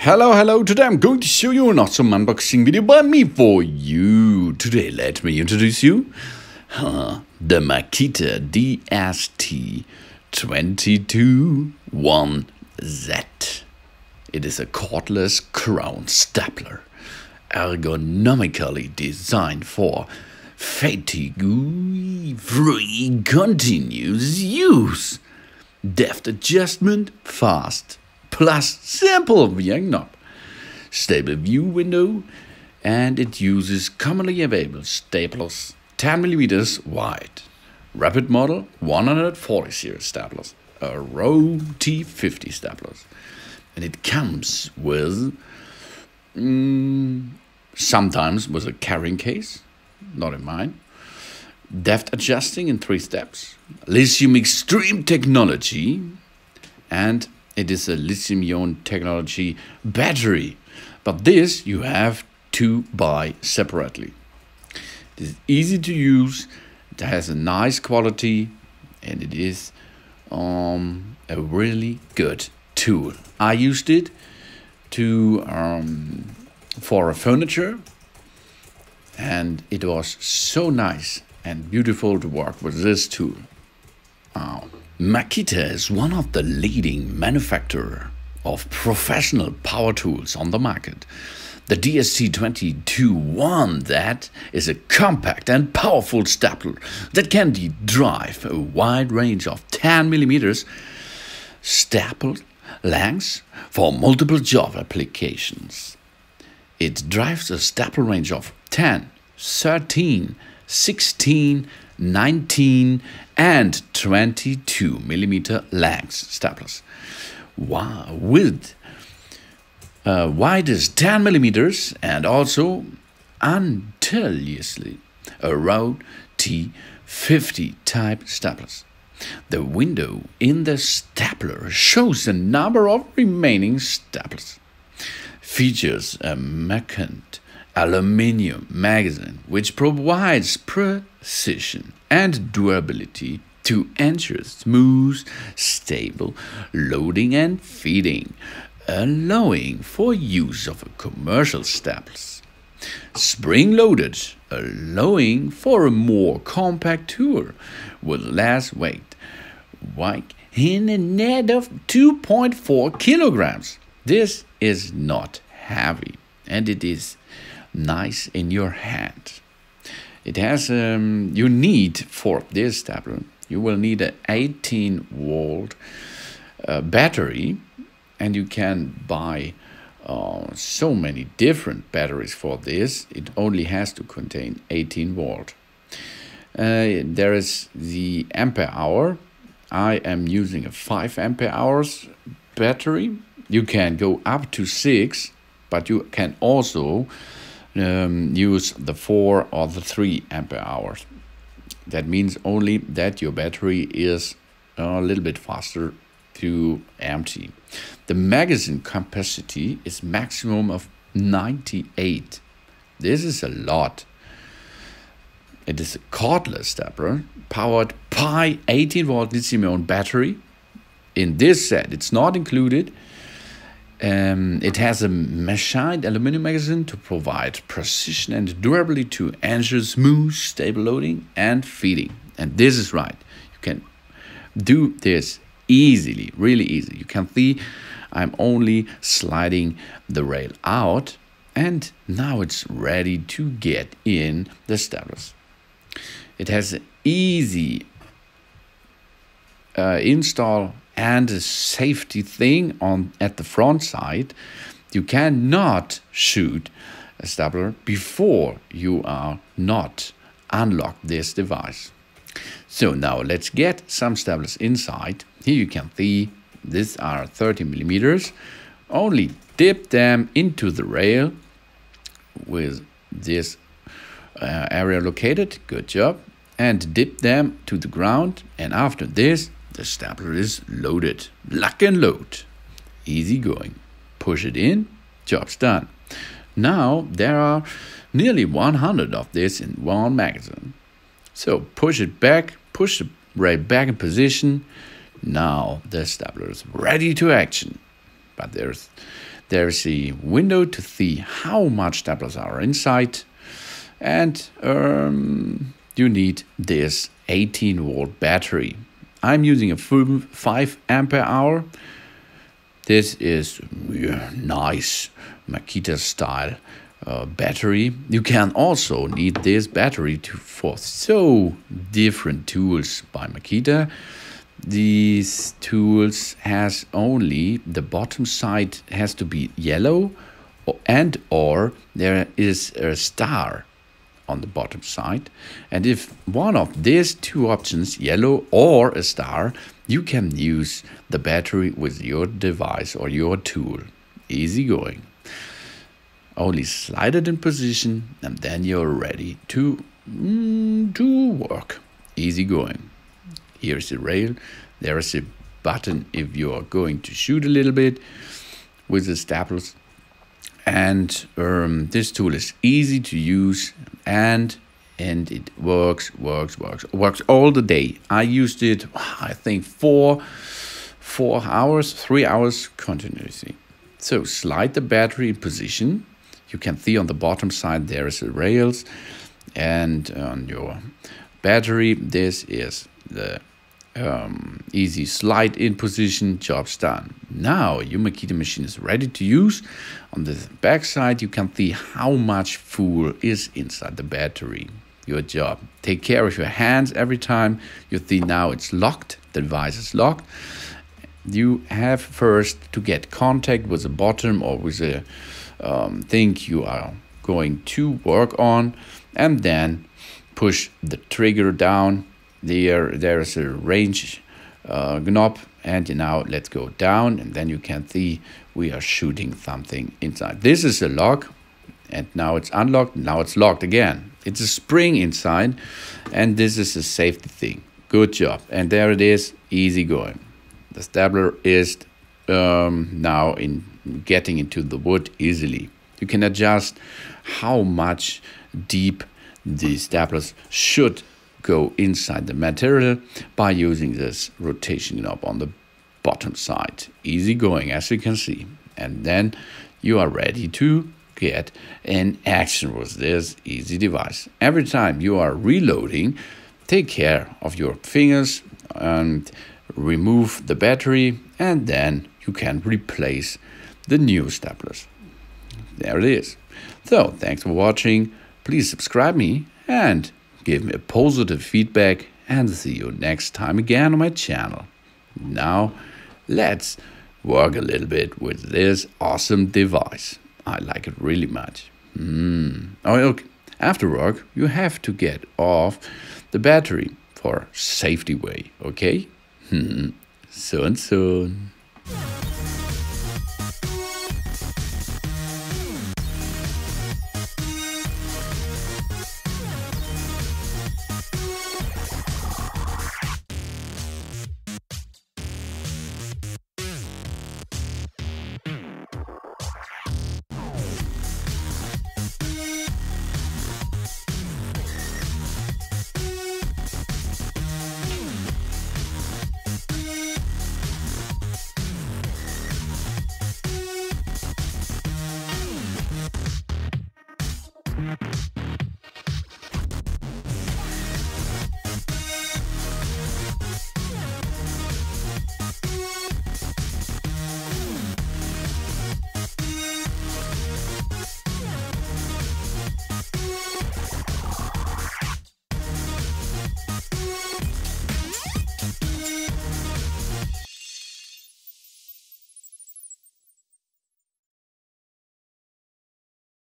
Hello, today I'm going to show you an awesome unboxing video by me for you. Today let me introduce you the Makita DST221Z. It is a cordless crown stapler, ergonomically designed for fatigue-free continuous use. Deft adjustment, fast, plus simple viewing knob, stable view window, and it uses commonly available staplers 10mm wide, rapid model 140 series staplers, Arrow T50 staplers, and it comes with sometimes with a carrying case, not in mine, deft adjusting in 3 steps, lithium extreme technology, and it is a lithium-ion technology battery, but this you have to buy separately. It is easy to use, it has a nice quality, and it is a really good tool. I used it to for furniture, and it was so nice and beautiful to work with this tool. Makita is one of the leading manufacturers of professional power tools on the market. The DST221Z is a compact and powerful stapler that can drive a wide range of 10mm stapled lengths for multiple job applications. It drives a staple range of 10, 13, 16, 19 and 22mm lengths staplers. Wow, with wide as 10mm and also untitled Arrow T50 type staplers. The window in the stapler shows the number of remaining staplers. Features a machined aluminium magazine which provides precision and durability to ensure smooth, stable loading and feeding, allowing for use of commercial staples. Spring-loaded, allowing for a more compact tool with less weight, in a net of 2.4 kilograms. This is not heavy, and it is nice in your hand. It has you need for this stapler you will need an 18-volt battery, and you can buy so many different batteries for this. It only has to contain 18 volt. There is the ampere hour. I am using a 5 ampere hours battery. You can go up to 6, but you can also use the 4 or the 3 ampere hours. That means only that your battery is a little bit faster to empty. The magazine capacity is maximum of 98. This is a lot. It is a cordless stapler powered by 18-volt lithium-ion battery. In this set, it's not included. It has a machined aluminium magazine to provide precision and durability to ensure smooth, stable loading and feeding. And this is right. You can do this easily, really easy. You can see I'm only sliding the rail out, and now it's ready to get in the staplers. It has an easy install and a safety thing at the front side. You cannot shoot a stapler before you are not unlocked this device. So now let's get some staplers inside. Here you can see these are 30mm. Only dip them into the rail with this area located. Good job. And dip them to the ground, and after this the stapler is loaded. Lock and load. Easy going. Push it in. Job's done. Now there are nearly 100 of this in one magazine. So push it back. Push the rail back in position. Now the stapler is ready to action. But there's a window to see how much staplers are inside, and you need this 18-volt battery. I'm using a full 5 ampere hour. This is nice Makita style battery. You can also need this battery for so different tools by Makita. These tools has only the bottom side has to be yellow, and or there is a star on the bottom side, and if one of these two options, yellow or a star, you can use the battery with your device or your tool. Easy going. Only slide it in position and then you're ready to work. Easy going. Here's the rail. There is a button if you are going to shoot a little bit with the staplers. And this tool is easy to use, and it works all the day. I used it, I think, 3 hours continuously. So slide the battery in position. You can see on the bottom side there is the rails, and on your battery this is the easy slide in position. Job's done. Now your Makita machine is ready to use. On the back side you can see how much fuel is inside the battery. Your job. Take care of your hands every time you see now it's locked. The device is locked. You have first to get contact with the bottom or with the thing you are going to work on, and then push the trigger down. There is a range knob, and now let's go down, and then you can see we are shooting something inside. This is a lock, and now it's unlocked. Now it's locked again. It's a spring inside, and this is a safety thing. Good job. And there it is, easy going. The stapler is now getting into the wood easily. You can adjust how much deep the staplers should go inside the material by using this rotation knob on the bottom side. Easy going, as you can see. And then you are ready to get in action with this easy device. Every time you are reloading, take care of your fingers and remove the battery, and then you can replace the new staplers. There it is. So thanks for watching. Please subscribe me and give me a positive feedback, and see you next time again on my channel. Now let's work a little bit with this awesome device. I like it really much. Oh, okay. After work you have to get off the battery for safety way, okay? Soon.